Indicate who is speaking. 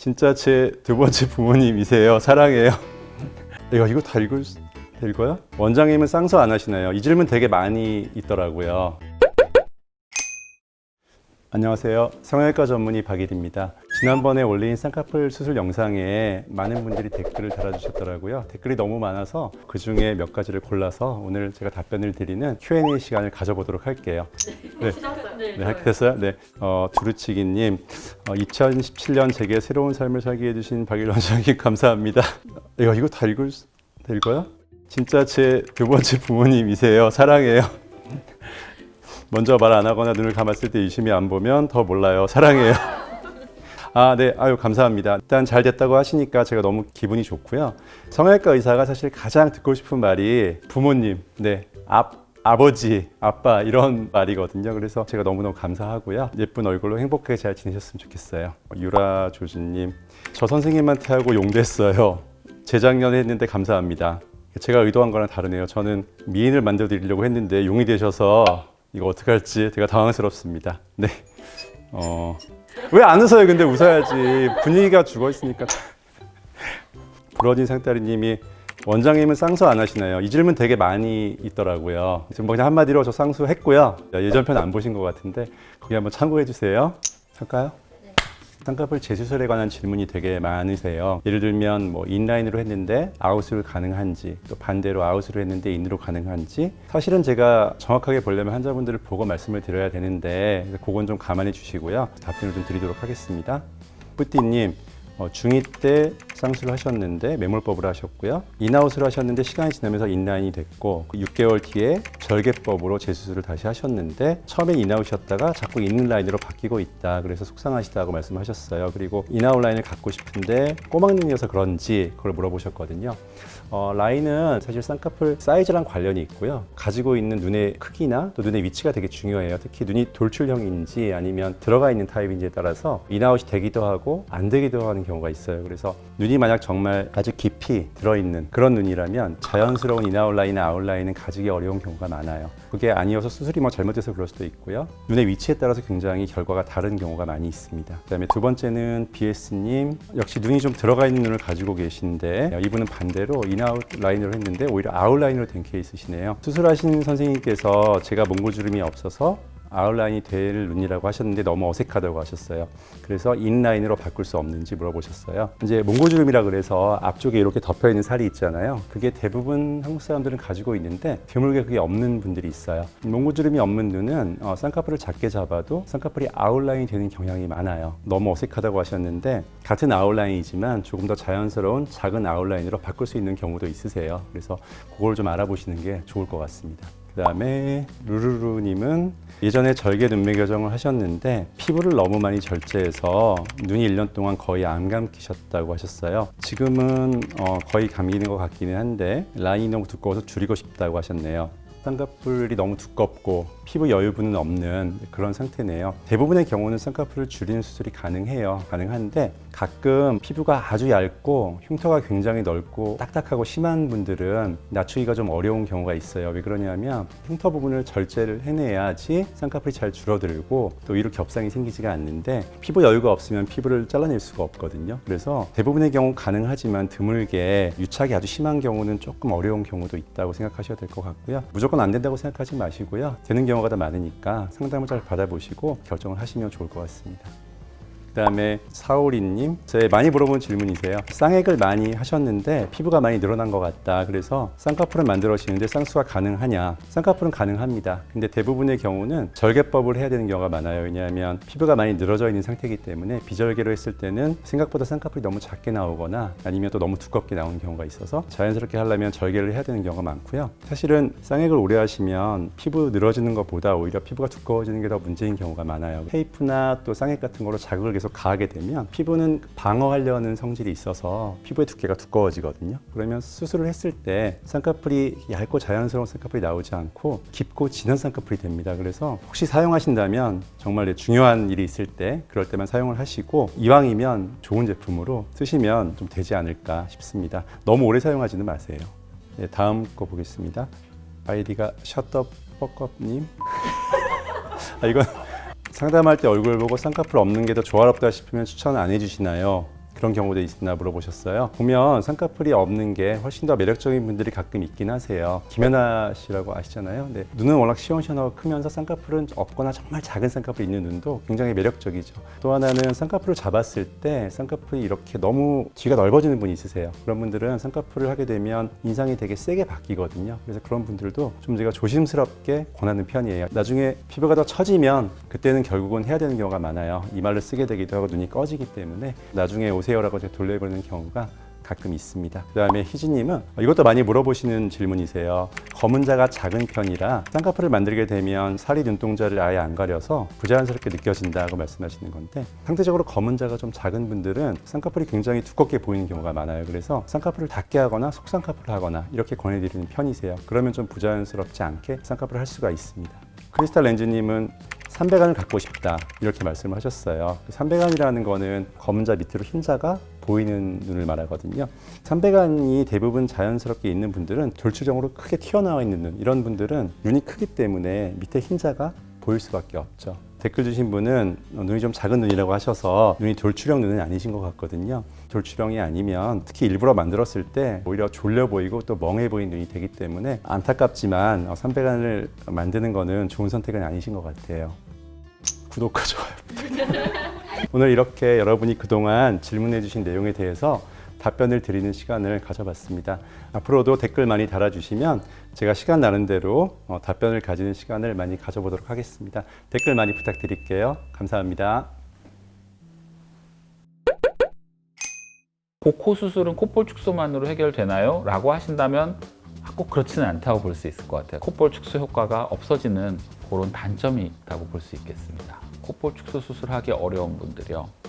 Speaker 1: 진짜 제 두 번째 부모님이세요. 사랑해요. 이거 다 읽어요? 원장님은 쌍수 안 하시나요? 이 질문 되게 많이 있더라고요. 안녕하세요. 성형외과 전문의 박일입니다. 지난번에 올린 쌍꺼풀 수술 영상에 많은 분들이 댓글을 달아주셨더라고요. 댓글이 너무 많아서 그 중에 몇 가지를 골라서 오늘 제가 답변을 드리는 Q&A 시간을 가져보도록 할게요. 네, 하게 됐어요? 네. 두루치기님, 2017년 제게 새로운 삶을 살게 해주신 박일 원장님 감사합니다. 이거 다 읽어요? 진짜 제 두 번째 부모님이세요. 사랑해요. 먼저 말 안 하거나 눈을 감았을 때 유심히 안 보면 더 몰라요. 사랑해요. 네. 아유, 감사합니다. 일단 잘 됐다고 하시니까 제가 너무 기분이 좋고요. 성형외과 의사가 사실 가장 듣고 싶은 말이 부모님, 네. 아버지, 아빠 이런 말이거든요. 그래서 제가 너무너무 감사하고요. 예쁜 얼굴로 행복하게 잘 지내셨으면 좋겠어요. 유라 조주님, 저 선생님한테 하고 용됐어요. 재작년에 했는데 감사합니다. 제가 의도한 거랑 다르네요. 저는 미인을 만들어 드리려고 했는데 용이 되셔서 이거 어떡할지 되게 당황스럽습니다. 네. 왜 안 웃어요? 근데 웃어야지. 분위기가 죽어 있으니까. 부러진 상따리님이 원장님은 쌍수 안 하시나요? 이 질문 되게 많이 있더라고요. 지금 그냥 한마디로 저 쌍수 했고요. 예전편 안 보신 것 같은데 거기 한번 참고해 주세요. 할까요? 쌍꺼풀 재수술에 관한 질문이 되게 많으세요. 예를 들면 뭐 인라인으로 했는데 아웃으로 가능한지, 또 반대로 아웃으로 했는데 인으로 가능한지. 사실은 제가 정확하게 보려면 환자분들을 보고 말씀을 드려야 되는데 그건 좀 감안해 주시고요. 답변을 좀 드리도록 하겠습니다. 뿌띠님, 중2 때 쌍수를 하셨는데 매몰법을 하셨고요. 인아웃을 하셨는데 시간이 지나면서 인라인이 됐고 6개월 뒤에 절개법으로 재수술을 다시 하셨는데 처음엔 인아웃이었다가 자꾸 인라인으로 바뀌고 있다. 그래서 속상하시다고 말씀하셨어요. 그리고 인아웃 라인을 갖고 싶은데 꼬막눈이어서 그런지 그걸 물어보셨거든요. 라인은 사실 쌍꺼풀 사이즈랑 관련이 있고요. 가지고 있는 눈의 크기나 또 눈의 위치가 되게 중요해요. 특히 눈이 돌출형인지 아니면 들어가 있는 타입인지에 따라서 인아웃이 되기도 하고 안 되기도 하는 경우가 있어요. 그래서 눈이 만약 정말 아주 깊이 들어있는 그런 눈이라면 자연스러운 인아웃 라인이나 아웃 라인은 가지기 어려운 경우가 많아요. 그게 아니어서 수술이 잘못돼서 그럴 수도 있고요. 눈의 위치에 따라서 굉장히 결과가 다른 경우가 많이 있습니다. 그다음에 두 번째는 BS님, 역시 눈이 좀 들어가 있는 눈을 가지고 계신데 이분은 반대로 인아웃 라인으로 했는데 오히려 아웃 라인으로 된 케이스시네요. 수술하신 선생님께서 제가 몽골주름이 없어서 아웃라인이 될 눈이라고 하셨는데 너무 어색하다고 하셨어요. 그래서 인라인으로 바꿀 수 없는지 물어보셨어요. 이제 몽고주름이라 그래서 앞쪽에 이렇게 덮여 있는 살이 있잖아요. 그게 대부분 한국 사람들은 가지고 있는데 드물게 그게 없는 분들이 있어요. 몽고주름이 없는 눈은 쌍꺼풀을 작게 잡아도 쌍꺼풀이 아웃라인이 되는 경향이 많아요. 너무 어색하다고 하셨는데 같은 아웃라인이지만 조금 더 자연스러운 작은 아웃라인으로 바꿀 수 있는 경우도 있으세요. 그래서 그걸 좀 알아보시는 게 좋을 것 같습니다. 그 다음에 루루루님은 예전에 절개 눈매 교정을 하셨는데 피부를 너무 많이 절제해서 눈이 1년 동안 거의 안 감기셨다고 하셨어요. 지금은 거의 감기는 것 같기는 한데 라인이 너무 두꺼워서 줄이고 싶다고 하셨네요. 쌍꺼풀이 너무 두껍고 피부 여유분은 없는 그런 상태네요. 대부분의 경우는 쌍꺼풀을 줄이는 수술이 가능한데 가끔 피부가 아주 얇고 흉터가 굉장히 넓고 딱딱하고 심한 분들은 낮추기가 좀 어려운 경우가 있어요. 왜 그러냐면 흉터 부분을 절제를 해내야지 쌍꺼풀이 잘 줄어들고 또 위로 겹상이 생기지가 않는데 피부 여유가 없으면 피부를 잘라낼 수가 없거든요. 그래서 대부분의 경우 가능하지만 드물게 유착이 아주 심한 경우는 조금 어려운 경우도 있다고 생각하셔야 될 것 같고요. 무조건 안 된다고 생각하지 마시고요. 되는 경우가 더 많으니까 상담을 잘 받아보시고 결정을 하시면 좋을 것 같습니다. 그 다음에 사오리님, 많이 물어보는 질문이세요. 쌍액을 많이 하셨는데 피부가 많이 늘어난 것 같다. 그래서 쌍꺼풀을 만들어지는데 쌍수가 가능하냐? 쌍꺼풀은 가능합니다. 근데 대부분의 경우는 절개법을 해야 되는 경우가 많아요. 왜냐하면 피부가 많이 늘어져 있는 상태이기 때문에 비절개로 했을 때는 생각보다 쌍꺼풀이 너무 작게 나오거나 아니면 또 너무 두껍게 나오는 경우가 있어서 자연스럽게 하려면 절개를 해야 되는 경우가 많고요. 사실은 쌍액을 오래 하시면 피부 늘어지는 것보다 오히려 피부가 두꺼워지는 게 더 문제인 경우가 많아요. 테이프나 또 쌍액 같은 거로 자극을 계속 가하게 되면 피부는 방어하려는 성질이 있어서 피부의 두께가 두꺼워지거든요. 그러면 수술을 했을 때 쌍꺼풀이 얇고 자연스러운 쌍꺼풀이 나오지 않고 깊고 진한 쌍꺼풀이 됩니다. 그래서 혹시 사용하신다면 정말 중요한 일이 있을 때 그럴 때만 사용을 하시고 이왕이면 좋은 제품으로 쓰시면 좀 되지 않을까 싶습니다. 너무 오래 사용하지는 마세요. 네, 다음 거 보겠습니다. 아이디가 셔터뻑업님. 이건 상담할 때 얼굴 보고 쌍꺼풀 없는 게 더 조화롭다 싶으면 추천 안 해주시나요? 그런 경우도 있나 물어보셨어요. 보면 쌍꺼풀이 없는 게 훨씬 더 매력적인 분들이 가끔 있긴 하세요. 김연아 씨라고 아시잖아요. 네, 눈은 워낙 시원시원하고 크면서 쌍꺼풀은 없거나 정말 작은 쌍꺼풀이 있는 눈도 굉장히 매력적이죠. 또 하나는 쌍꺼풀을 잡았을 때 쌍꺼풀이 이렇게 너무 뒤가 넓어지는 분이 있으세요. 그런 분들은 쌍꺼풀을 하게 되면 인상이 되게 세게 바뀌거든요. 그래서 그런 분들도 좀 제가 조심스럽게 권하는 편이에요. 나중에 피부가 더 처지면 그때는 결국은 해야 되는 경우가 많아요. 이말을 쓰게 되기도 하고 눈이 꺼지기 때문에 나중에 오세요라고 제가 돌려보는 경우가 가끔 있습니다. 그 다음에 희진님은 이것도 많이 물어보시는 질문이세요. 검은자가 작은 편이라 쌍꺼풀을 만들게 되면 살이 눈동자를 아예 안 가려서 부자연스럽게 느껴진다고 말씀하시는 건데, 상대적으로 검은자가 좀 작은 분들은 쌍꺼풀이 굉장히 두껍게 보이는 경우가 많아요. 그래서 쌍꺼풀을 닿게 하거나 속쌍꺼풀을 하거나 이렇게 권해드리는 편이세요. 그러면 좀 부자연스럽지 않게 쌍꺼풀을 할 수가 있습니다. 크리스탈 렌즈님은 삼배간을 갖고 싶다 이렇게 말씀을 하셨어요. 삼배간이라는 거는 검은자 밑으로 흰자가 보이는 눈을 말하거든요. 삼배간이 대부분 자연스럽게 있는 분들은 돌출형으로 크게 튀어나와 있는 눈, 이런 분들은 눈이 크기 때문에 밑에 흰자가 보일 수밖에 없죠. 댓글 주신 분은 눈이 좀 작은 눈이라고 하셔서 눈이 돌출형 눈은 아니신 것 같거든요. 돌출형이 아니면 특히 일부러 만들었을 때 오히려 졸려 보이고 또 멍해 보이는 눈이 되기 때문에 안타깝지만 삼배간을 만드는 거는 좋은 선택은 아니신 것 같아요. 구독과 좋아요 부탁드립니다. 오늘 이렇게 여러분이 그동안 질문해 주신 내용에 대해서 답변을 드리는 시간을 가져봤습니다. 앞으로도 댓글 많이 달아주시면 제가 시간 나는 대로 답변을 가지는 시간을 많이 가져보도록 하겠습니다. 댓글 많이 부탁드릴게요. 감사합니다.
Speaker 2: 코 수술은 콧볼 축소만으로 해결되나요? 라고 하신다면 꼭 그렇지는 않다고 볼 수 있을 것 같아요. 콧볼 축소 효과가 없어지는 그런 단점이 있다고 볼 수 있겠습니다. 콧볼 축소 수술하기 어려운 분들이요.